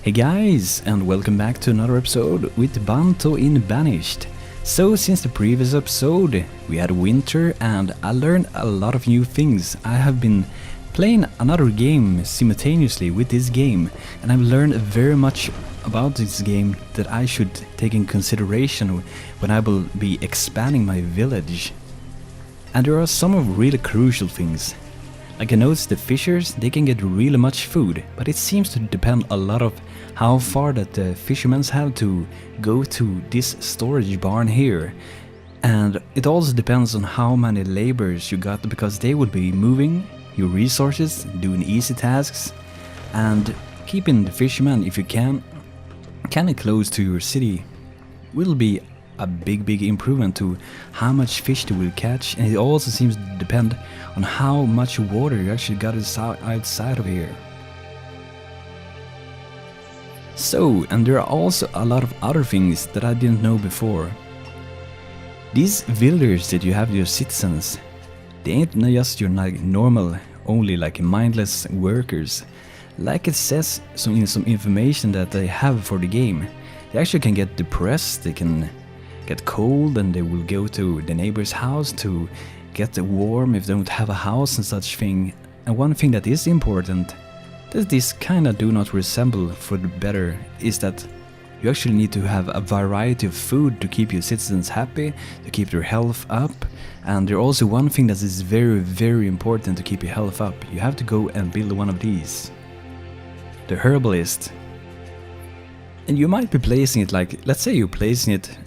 Hey guys, and welcome back to another episode with Banto in Banished. So since the previous episode we had winter and I learned a lot of new things. I have been playing another game simultaneously with this game, and I've learned very much about this game that I should take in consideration when I will be expanding my village. And there are some really crucial things. Like I noticed the fishers, they can get really much food, but it seems to depend a lot of how far that the fishermen have to go to this storage barn here. And it also depends on how many laborers you got, because they will be moving your resources, doing easy tasks, and keeping the fishermen, if you can, kinda close to your city will be a big improvement to how much fish they will catch. And it also seems to depend on how much water you actually got outside of here. So, and there are also a lot of other things that I didn't know before. These villagers that you have, your citizens, they ain't just your normal, only like mindless workers. Like it says in some information that they have for the game, they actually can get depressed, they can get cold, and they will go to the neighbor's house to get warm if they don't have a house and such thing. And one thing that is important that this kinda do not resemble for the better is that you actually need to have a variety of food to keep your citizens happy, to keep their health up. And there's also one thing that is very important to keep your health up. You have to go and build one of these. The Herbalist. And you might be placing it like, let's say you're placing it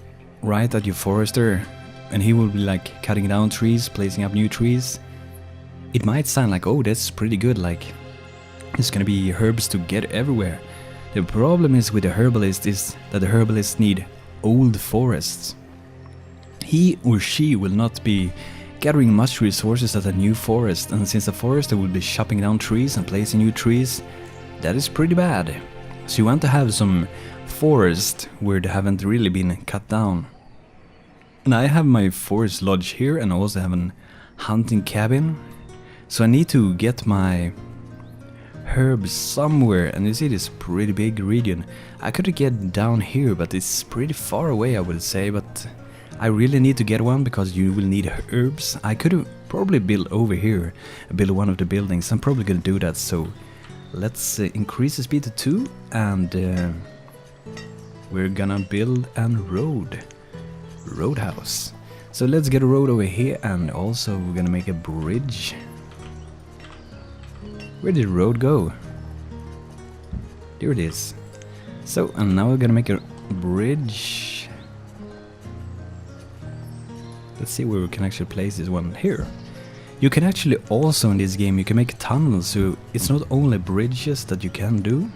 right at your forester, and he will be like cutting down trees, placing up new trees. It might sound like, oh, that's pretty good, like it's gonna be herbs to get everywhere. The problem is with the herbalist is that the herbalists need old forests. He or she will not be gathering much resources at a new forest, and since a forester will be chopping down trees and placing new trees, that is pretty bad. So you want to have some forest where they haven't really been cut down. And I have my forest lodge here, and I also have an hunting cabin. So I need to get my herbs somewhere, and you see this pretty big region. I could get down here, but it's pretty far away, I would say, but I really need to get one because you will need herbs. I could probably build over here, build one of the buildings. I'm probably gonna do that, so let's increase the speed to 2, and we're gonna build a roadhouse. So let's get a road over here, and also we're gonna make a bridge. Where did the road go? There it is. So, and now we're gonna make a bridge. Let's see where we can actually place this one here. You can actually also in this game, you can make tunnels, so it's not only bridges that you can do.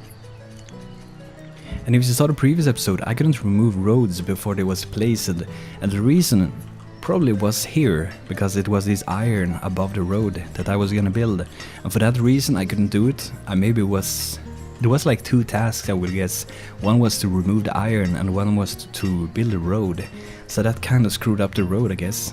And if you saw the previous episode, I couldn't remove roads before they was placed, and the reason probably was here, because it was this iron above the road that I was gonna build, and for that reason I couldn't do it. There was like 2 tasks, I will guess. One was to remove the iron and one was to build a road, so that kind of screwed up the road, I guess.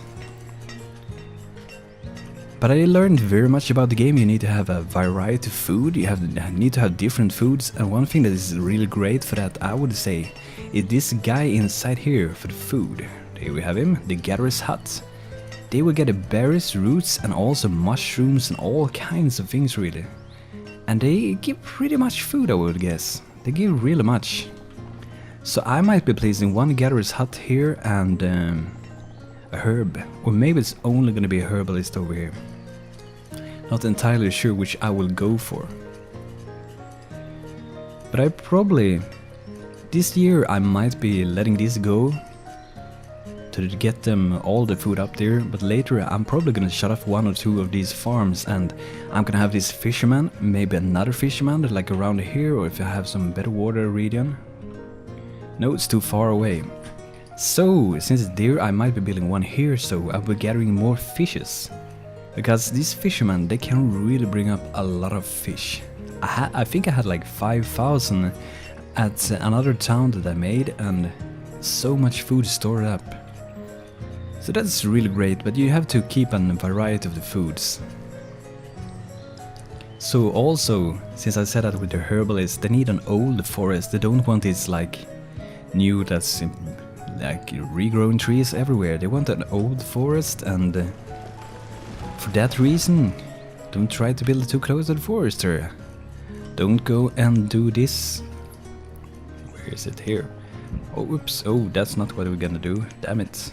But I learned very much about the game. You need to have a variety of food, you need to have different foods, and one thing that is really great for that, I would say, is this guy inside here for the food. Here we have him, the Gatherer's hut. They will get the berries, roots, and also mushrooms and all kinds of things really. And they give pretty much food, I would guess. They give really much. So I might be placing one Gatherer's hut here and a herb. Or maybe it's only gonna be a herbalist over here. Not entirely sure which I will go for. But I probably, this year I might be letting this go to get them all the food up there, but later I'm probably gonna shut off 1 or 2 of these farms, and I'm gonna have this fisherman, maybe another fisherman like around here, or if I have some better water region. No, it's too far away. So since it's there, I might be building one here, so I'll be gathering more fishes, because these fishermen, they can really bring up a lot of fish. I think I had like 5,000 at another town that I made, and so much food stored up. So that's really great, but you have to keep a variety of the foods. So also, since I said that with the herbalist, they need an old forest. They don't want this like new that's like regrowing trees everywhere. They want an old forest, and for that reason, don't try to build too close to the forest here. Don't go and do this. Where is it? Here. Oh, oops. Oh, that's not what we're gonna do. Damn it.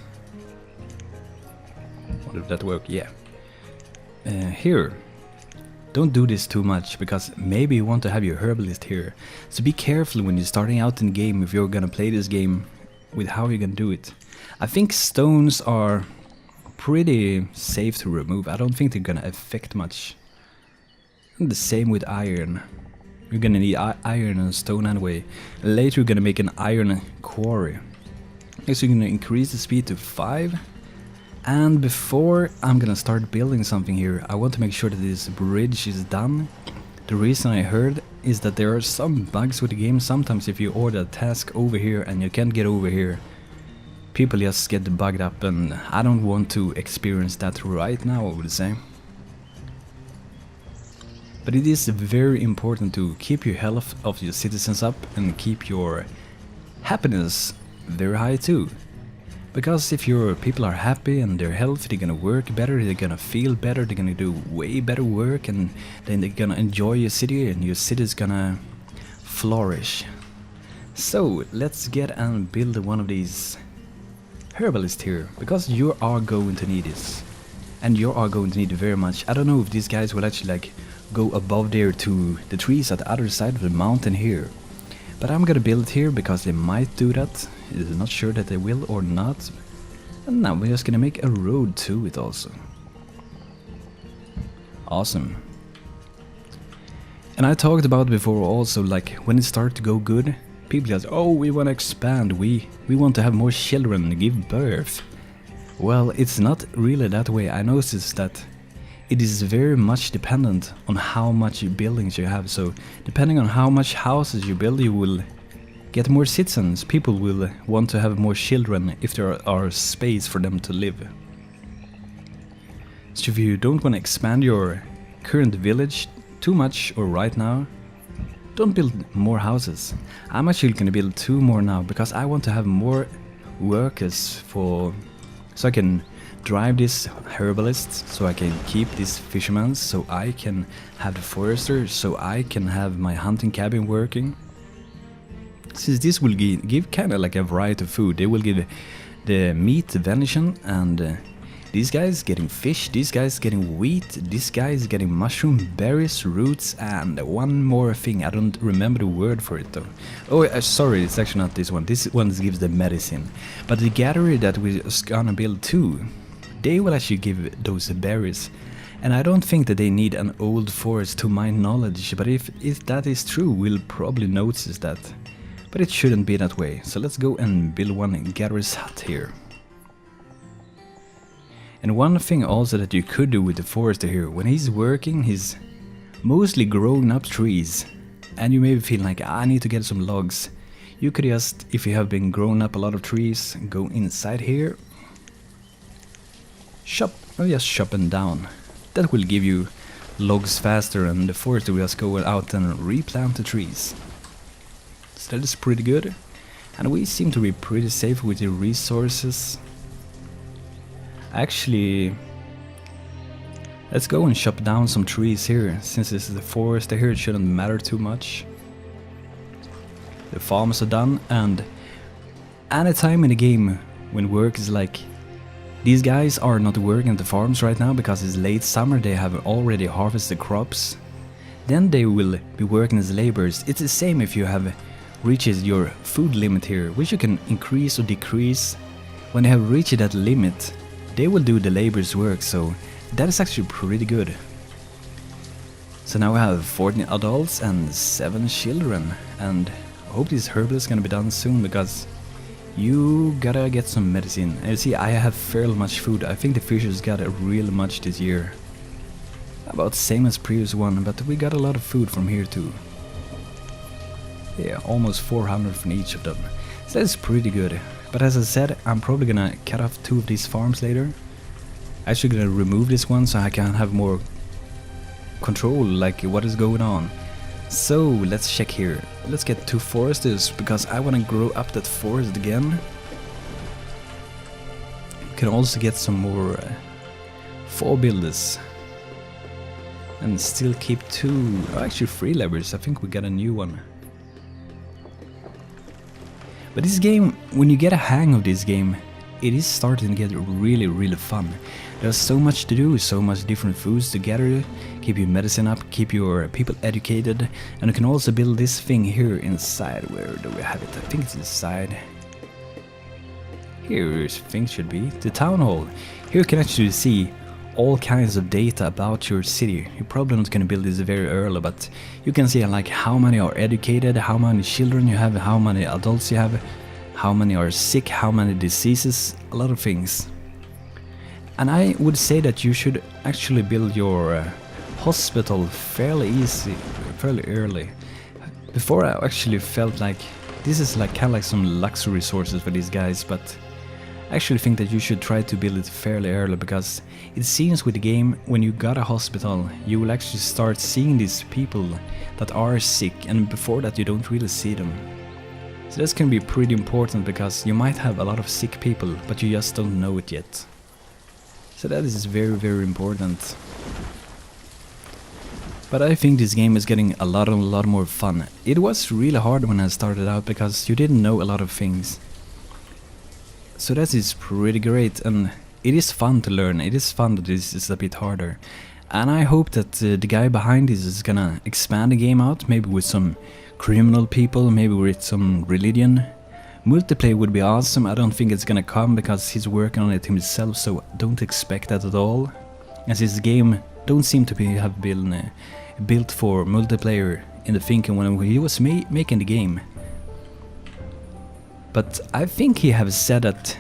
What did that work? Yeah. Here. Don't do this too much, because maybe you want to have your herbalist here. So be careful when you're starting out in the game if you're gonna play this game with how you're gonna do it. I think stones are pretty safe to remove. I don't think they're gonna affect much. And the same with iron. You're gonna need iron and stone anyway. Later you're gonna make an iron quarry. So you're gonna increase the speed to 5. And before I'm gonna start building something here, I want to make sure that this bridge is done. The reason I heard is that there are some bugs with the game. Sometimes if you order a task over here and you can't get over here, people just get bugged up, and I don't want to experience that right now, I would say. But it is very important to keep your health of your citizens up and keep your happiness very high too. Because if your people are happy and they're healthy, they're gonna work better, they're gonna feel better, they're gonna do way better work, and then they're gonna enjoy your city, and your city is gonna flourish. So let's get and build one of these herbalists here, because you are going to need this. And you are going to need it very much. I don't know if these guys will actually like go above there to the trees at the other side of the mountain here. But I'm gonna build it here because they might do that. I'm not sure that they will or not. And now we're just gonna make a road to it also. Awesome. And I talked about before also, like when it starts to go good, people just, oh, we want to expand, we want to have more children, give birth. Well, it's not really that way. I noticed that it is very much dependent on how much buildings you have. So depending on how much houses you build, you will get more citizens. People will want to have more children if there are space for them to live. So if you don't want to expand your current village too much or right now, don't build more houses. I'm actually going to build 2 more now because I want to have more workers so I can drive this herbalist, so I can keep this fisherman, so I can have the forester, so I can have my hunting cabin working. Since this will give kind of like a variety of food. They will give the meat venison, and these guys getting fish, these guys getting wheat, this guy is getting mushroom, berries, roots, and one more thing. I don't remember the word for it though. Oh, sorry, it's actually not this one. This one gives the medicine. But the gatherer that we're gonna build too, they will actually give those berries. And I don't think that they need an old forest to my knowledge, but if that is true, we'll probably notice that. But it shouldn't be that way. So let's go and build one gatherer's hut here. And one thing also that you could do with the forester here, when he's working, he's mostly growing up trees. And you may feel like, I need to get some logs. You could just, if you have been growing up a lot of trees, go inside here. Just chop them down. That will give you logs faster, and the forester will just go out and replant the trees. So that is pretty good. And we seem to be pretty safe with the resources. Actually, let's go and chop down some trees here. Since this is the forest here, it shouldn't matter too much. The farms are done, and anytime in the game when work is like, these guys are not working at the farms right now because it's late summer, they have already harvested crops. Then they will be working as laborers. It's the same if you have reached your food limit here, which you can increase or decrease. When they have reached that limit, they will do the labor's work, so that is actually pretty good. So now we have 14 adults and 7 children, and I hope this herbalist is gonna be done soon, because you gotta get some medicine. And you see, I have fairly much food. I think the fishers got real much this year. About same as previous one, but we got a lot of food from here too. Yeah, almost 400 from each of them. So that's pretty good. But as I said, I'm probably gonna cut off 2 of these farms later. Actually gonna remove this one so I can have more control like what is going on. So let's check here. Let's get 2 foresters because I want to grow up that forest again. Can also get some more 4 builders. And still keep 2, actually 3 levers. I think we got a new one. But this game, when you get a hang of this game, it is starting to get really fun. There's so much to do, so much different foods to gather, keep your medicine up, keep your people educated, and you can also build this thing here inside. Where do we have it? I think it's inside. Here I think should be the town hall. Here you can actually see all kinds of data about your city. You're probably not going to build this very early, but you can see like how many are educated, how many children you have, how many adults you have, how many are sick, how many diseases, a lot of things. And I would say that you should actually build your hospital fairly early. Before I actually felt like this is like kind of like some luxury resources for these guys, but I actually think that you should try to build it fairly early, because it seems with the game, when you got a hospital, you will actually start seeing these people that are sick, and before that you don't really see them. So that's gonna be pretty important, because you might have a lot of sick people, but you just don't know it yet. So that is very important. But I think this game is getting a lot more fun. It was really hard when I started out, because you didn't know a lot of things. So that is pretty great, and it is fun to learn. It is fun that this is a bit harder. And I hope that the guy behind this is gonna expand the game out, maybe with some criminal people, maybe with some religion. Multiplayer would be awesome. I don't think it's gonna come because he's working on it himself, so don't expect that at all. As this game don't seem to have been built for multiplayer in the thinking when he was making the game. But I think he has said that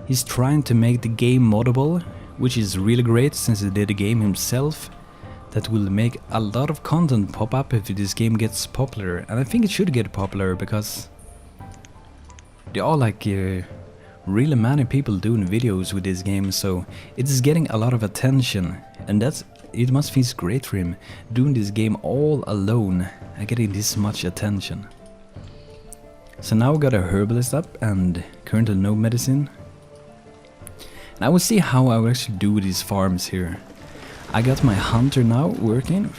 he's trying to make the game moddable, which is really great since he did the game himself. That will make a lot of content pop up if this game gets popular, and I think it should get popular because there are like really many people doing videos with this game, so it is getting a lot of attention, and it must feel great for him doing this game all alone and getting this much attention. So now we got a herbalist up and currently no medicine. And I will see how I will actually do these farms here. I got my hunter now working.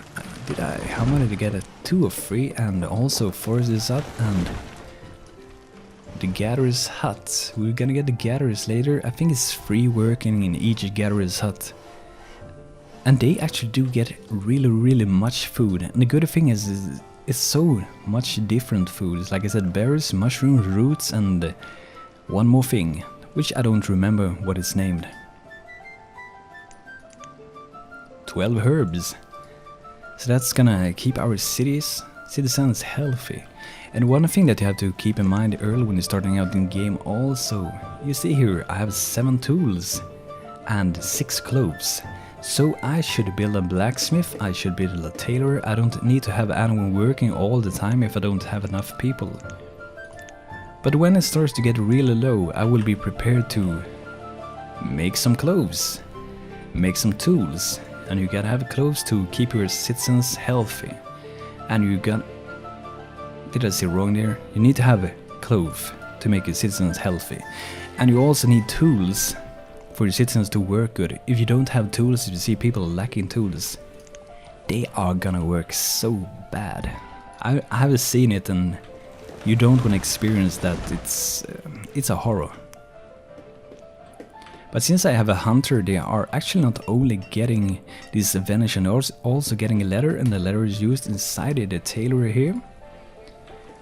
How many did I get? A 2 or 3, and also forest this up, and the gatherer's hut. We're gonna get the gatherers later. I think it's 3 working in each gatherer's hut. And they actually do get really much food. And the good thing is it's so much different foods. Like I said, berries, mushrooms, roots, and one more thing, which I don't remember what it's named. 12 herbs. So that's gonna keep our citizens healthy. And one thing that you have to keep in mind early when you're starting out in the game also, you see here I have 7 tools and 6 cloves. So I should build a blacksmith, I should build a tailor. I don't need to have anyone working all the time if I don't have enough people. But when it starts to get really low, I will be prepared to make some cloves, make some tools, and you gotta have cloves to keep your citizens healthy. And you got... Did I say wrong there? You need to have a clove to make your citizens healthy. And you also need tools for your citizens to work good. If you don't have tools, if you see people lacking tools, they are gonna work so bad. I have seen it, and you don't want to experience that. It's a horror. But since I have a hunter, they are actually not only getting this Banished, and also getting a leather, and the leather is used inside the tailor here.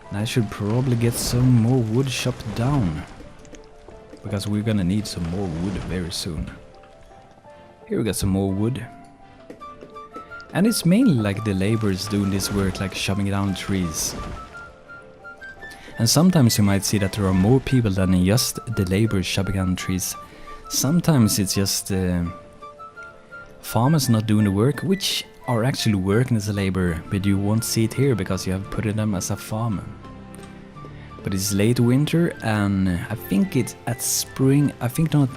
And I should probably get some more wood chopped down, because we're gonna need some more wood very soon. Here we got some more wood. And it's mainly like the laborers doing this work, like chopping down trees. And sometimes you might see that there are more people than just the laborers chopping down trees. Sometimes it's just farmers not doing the work, which are actually working as a laborer, but you won't see it here because you have put them as a farmer. But it's late winter, and I think it's at spring. I think not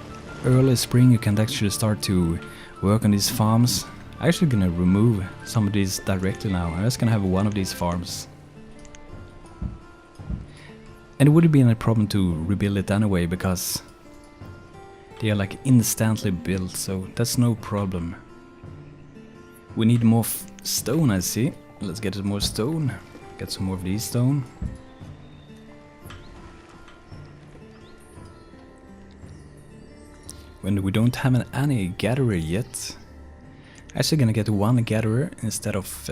early spring you can actually start to work on these farms. I'm actually gonna remove some of these directly now. I'm just gonna have one of these farms. And it wouldn't be any problem to rebuild it anyway, because they are like instantly built, so that's no problem. We need more stone, I see. Let's get some more stone. Get some more of these stone. When we don't have any gatherer yet. Actually gonna get one gatherer instead of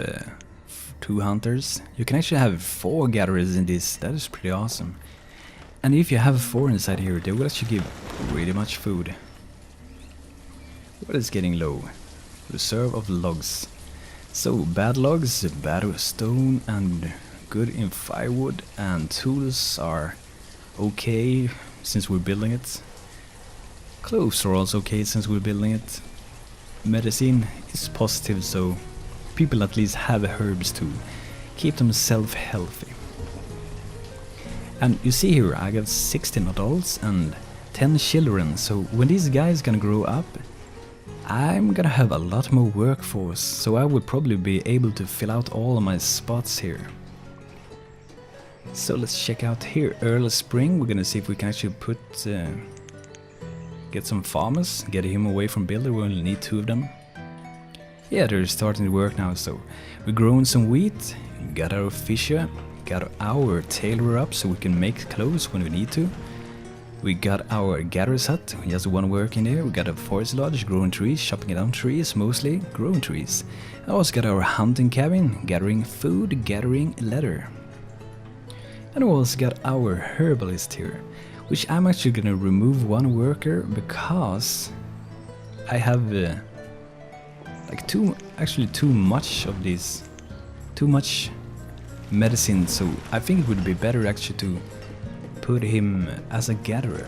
2 hunters. You can actually have 4 gatherers in this. That is pretty awesome. And if you have 4 inside here, they will actually give pretty much food. What is getting low? Reserve of logs. So bad logs, bad stone, and good in firewood, and tools are okay since we're building it. Cloves are also okay since we're building it. Medicine is positive, so people at least have herbs to keep themselves healthy. And you see here, I got 16 adults and 10 children, so when these guys gonna grow up, I'm gonna have a lot more workforce, so I will probably be able to fill out all of my spots here. So let's check out here, early spring. We're gonna see if we can actually put get some farmers, get him away from builder. We only need 2 of them. Yeah, they're starting to work now, so we're growing some wheat, got our fisher, got our tailor up so we can make clothes when we need to. We got our gatherer's hut, just one work in there. We got a forest lodge, growing trees, chopping down trees, mostly growing trees. I also got our hunting cabin, gathering food, gathering leather. And we also got our herbalist here, which I'm actually gonna remove 1 worker because I have like too much of this, too much medicine, so I think it would be better actually to put him as a gatherer.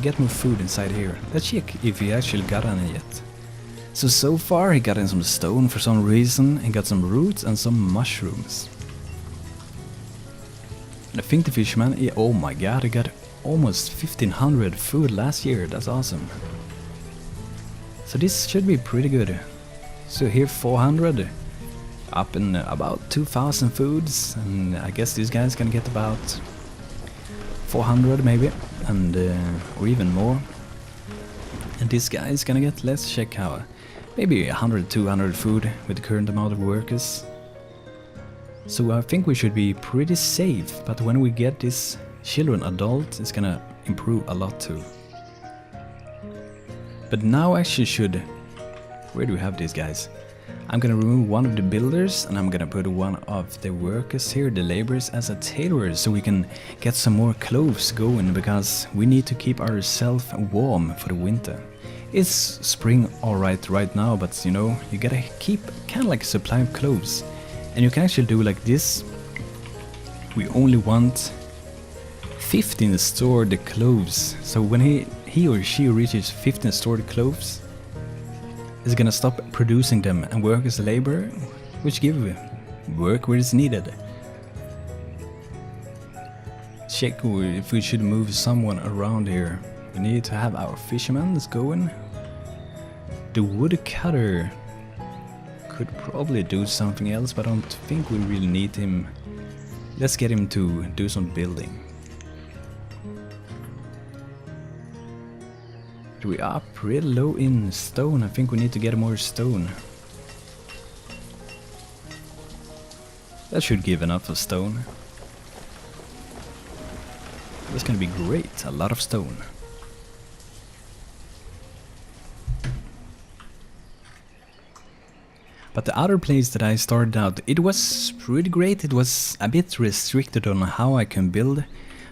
Get more food inside here. Let's check if he actually got any yet. So far he got in some stone for some reason, he got some roots and some mushrooms. And I think the fisherman, yeah, oh my god, he got almost 1500 food last year. That's awesome. So this should be pretty good. So here 400, up in about 2000 foods, and I guess this guy's gonna get about 400 maybe, and or even more. And this guy is gonna get, let's check how, maybe 100-200 food with the current amount of workers. So I think we should be pretty safe, but when we get this children adult, it's gonna improve a lot too. But now I actually should, where do we have these guys? I'm gonna remove 1 of the builders and I'm gonna put 1 of the workers here, the laborers, as a tailor, so we can get some more clothes going, because we need to keep ourselves warm for the winter. It's spring alright right now, but you know, you gotta keep kind of like a supply of clothes. And you can actually do like this. We only want 15 stored clothes, so when he or she reaches 15 stored clothes, is gonna stop producing them and work as a labor, which give work where it's needed. Check if we should move someone around here. We need to have our fishermen going. The woodcutter could probably do something else, but I don't think we really need him. Let's get him to do some building. We are pretty low in stone. I think we need to get more stone. That should give enough of stone. That's gonna be great, a lot of stone. But the other place that I started out, it was pretty great. It was a bit restricted on how I can build,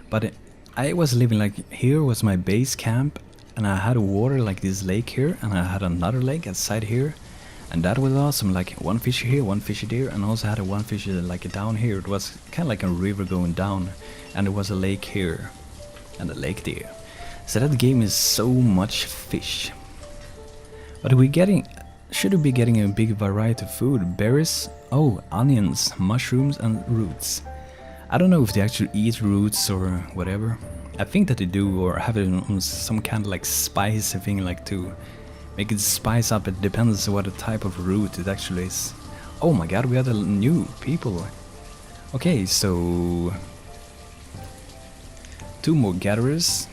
but I was living like, here was my base camp, and I had water like this lake here, and I had another lake outside here, and that was awesome. Like 1 fish here, 1 fish there, and also had a 1 fish like down here. It was kind of like a river going down, and there was a lake here and a lake there. So that game is so much fish. But should we be getting a big variety of food? Berries, oh, onions, mushrooms, and roots. I don't know if they actually eat roots or whatever. I think that they do, or have it on some kind of like spicy thing, like to make it spice up. It depends what the type of root it actually is. Oh my god, we have a new people. Okay, so 2 more gatherers,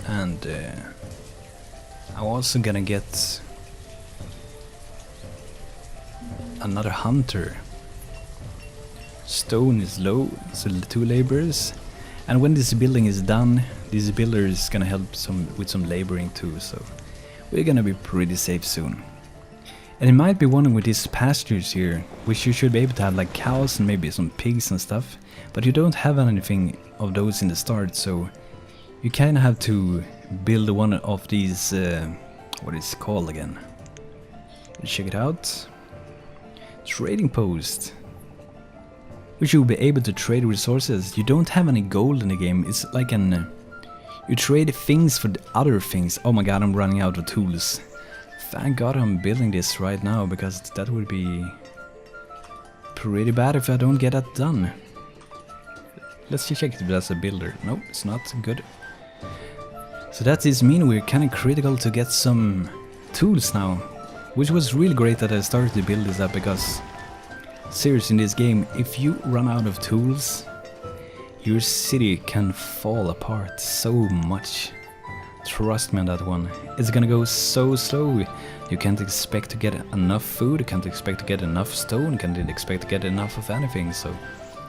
and I'm also gonna get another hunter. Stone is low, so 2 laborers. And when this building is done, this builder is gonna help with some laboring too, so we're gonna be pretty safe soon. And you might be wondering with these pastures here, which you should be able to have like cows and maybe some pigs and stuff, but you don't have anything of those in the start, so you kinda have to build one of these, what is it called again? Check it out. Trading post. Which you'll be able to trade resources. You don't have any gold in the game. It's like you trade things for the other things. Oh my god, I'm running out of tools. Thank god I'm building this right now, because that would be pretty bad if I don't get that done. Let's check if that's a builder. No, it's not good. So that is mean we're kinda critical to get some tools now. Which was really great that I started to build this up, because seriously, in this game, if you run out of tools, your city can fall apart so much. Trust me on that one. It's gonna go so slow. You can't expect to get enough food, you can't expect to get enough stone, you can't expect to get enough of anything, so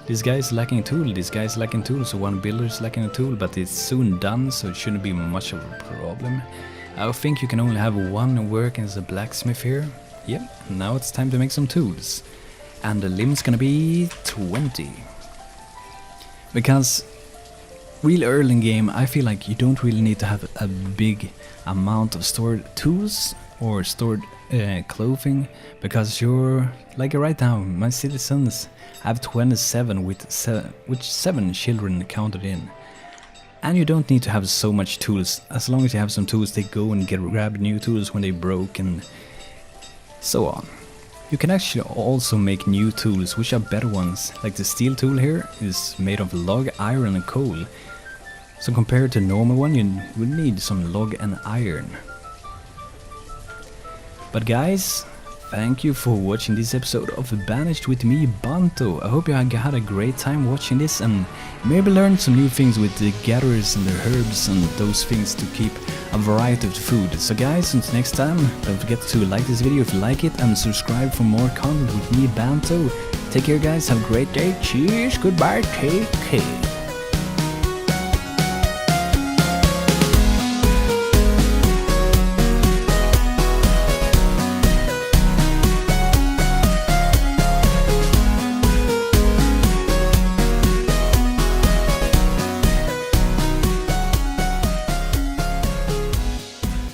this guy is lacking a tool, this guy is lacking a tool, so one builder is lacking a tool, but it's soon done, so it shouldn't be much of a problem. I think you can only have one working as a blacksmith here. Yep, now it's time to make some tools. And the limb's gonna be 20. Because real early in game, I feel like you don't really need to have a big amount of stored tools or stored clothing, because you're like right now, my citizens have 27 with 7 children counted in. And you don't need to have so much tools. As long as you have some tools, they go and grab new tools when they broke and so on. You can actually also make new tools, which are better ones. Like the steel tool here is made of log, iron and coal. So compared to normal one, you will need some log and iron. But guys, thank you for watching this episode of Banished with me, Banto. I hope you had a great time watching this and maybe learned some new things with the gatherers and the herbs and those things to keep a variety of food. So guys, until next time, don't forget to like this video if you like it and subscribe for more content with me, Banto. Take care guys, have a great day, cheers, goodbye, take care.